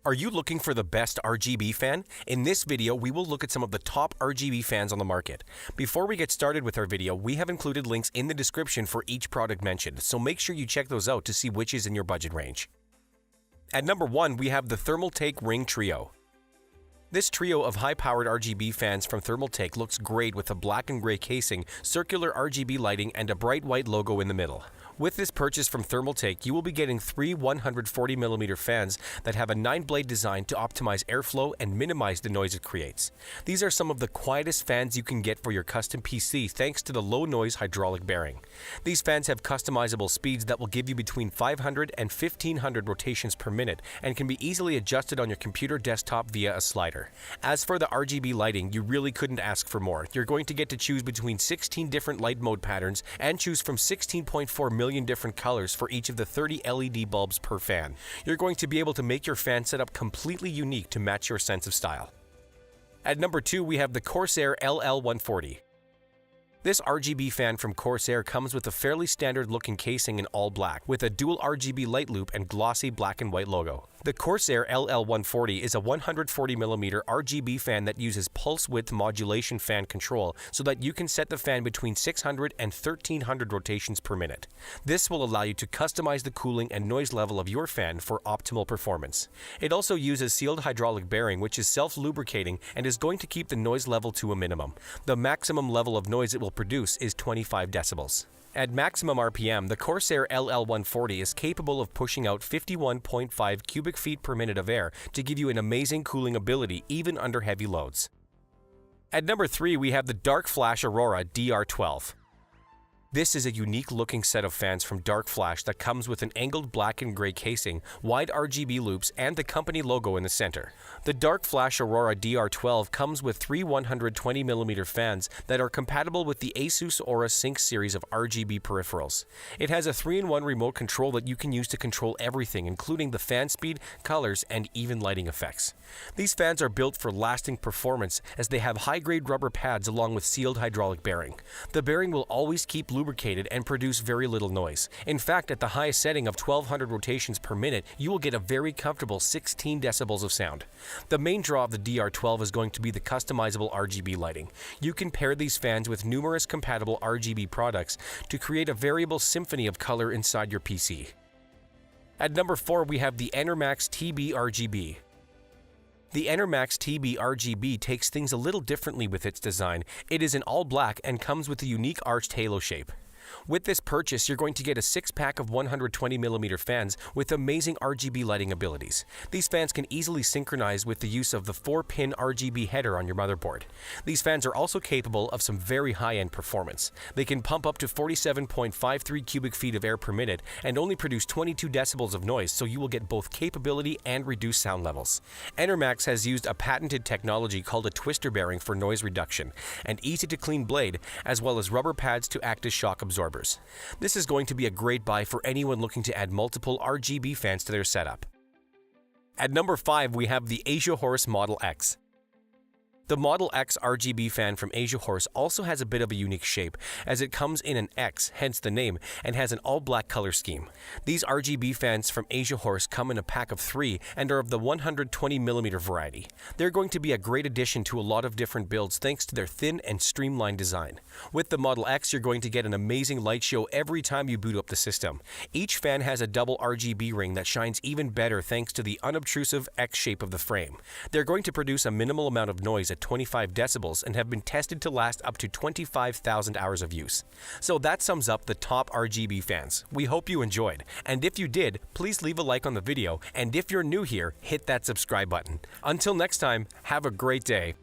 Are you looking for the best RGB fan? In this video, we will look at some of the top RGB fans on the market. Before we get started with our video, we have included links in the description for each product mentioned, so make sure you check those out to see which is in your budget range. At number 1, we have the Thermaltake Riing Trio. This trio of high-powered RGB fans from Thermaltake looks great with a black and gray casing, circular RGB lighting, and a bright white logo in the middle. With this purchase from Thermaltake, you will be getting 3 140mm fans that have a 9-blade design to optimize airflow and minimize the noise it creates. These are some of the quietest fans you can get for your custom PC thanks to the low-noise hydraulic bearing. These fans have customizable speeds that will give you between 500 and 1500 rotations per minute and can be easily adjusted on your computer desktop via a slider. As for the RGB lighting, you really couldn't ask for more. You're going to get to choose between 16 different light mode patterns and choose from 16.4 million different colors for each of the 30 LED bulbs per fan. You're going to be able to make your fan setup completely unique to match your sense of style. At number 2, we have the Corsair LL140. This RGB fan from Corsair comes with a fairly standard looking casing in all black, with a dual RGB light loop and glossy black and white logo. The Corsair LL140 is a 140mm RGB fan that uses pulse width modulation fan control so that you can set the fan between 600 and 1300 rotations per minute. This will allow you to customize the cooling and noise level of your fan for optimal performance. It also uses sealed hydraulic bearing, which is self-lubricating and is going to keep the noise level to a minimum. The maximum level of noise it will produce is 25 decibels. At maximum RPM, the Corsair LL140 is capable of pushing out 51.5 cubic feet per minute of air to give you an amazing cooling ability even under heavy loads. At number 3, we have the darkFlash Aurora DR12. This is a unique looking set of fans from darkFlash that comes with an angled black and gray casing, wide RGB loops, and the company logo in the center. The darkFlash Aurora DR12 comes with 3 120mm fans that are compatible with the Asus Aura Sync series of RGB peripherals. It has a 3-in-1 remote control that you can use to control everything, including the fan speed, colors, and even lighting effects. These fans are built for lasting performance as they have high-grade rubber pads along with sealed hydraulic bearing. The bearing will always keep lubricated and produce very little noise. In fact, at the highest setting of 1200 rotations per minute, you will get a very comfortable 16 decibels of sound. The main draw of the DR12 is going to be the customizable RGB lighting. You can pair these fans with numerous compatible RGB products to create a variable symphony of color inside your PC. At number 4, we have the Enermax TB RGB. The Enermax TB RGB takes things a little differently with its design. It is in all black and comes with a unique arched halo shape. With this purchase, you're going to get a 6-pack of 120mm fans with amazing RGB lighting abilities. These fans can easily synchronize with the use of the 4-pin RGB header on your motherboard. These fans are also capable of some very high-end performance. They can pump up to 47.53 cubic feet of air per minute and only produce 22 decibels of noise, so you will get both capability and reduced sound levels. Enermax has used a patented technology called a twister bearing for noise reduction, an easy-to-clean blade, as well as rubber pads to act as shock absorbers. This is going to be a great buy for anyone looking to add multiple RGB fans to their setup. At number 5, we have the Asiahorse ModelX. The ModelX RGB fan from Asiahorse also has a bit of a unique shape, as it comes in an X, hence the name, and has an all-black color scheme. These RGB fans from Asiahorse come in a pack of 3 and are of the 120mm variety. They're going to be a great addition to a lot of different builds thanks to their thin and streamlined design. With the Model X, you're going to get an amazing light show every time you boot up the system. Each fan has a double RGB ring that shines even better thanks to the unobtrusive X shape of the frame. They're going to produce a minimal amount of noise at 25 decibels and have been tested to last up to 25,000 hours of use. So that sums up the top RGB fans. We hope you enjoyed, and if you did, please leave a like on the video, and if you're new here, hit that subscribe button. Until next time, have a great day.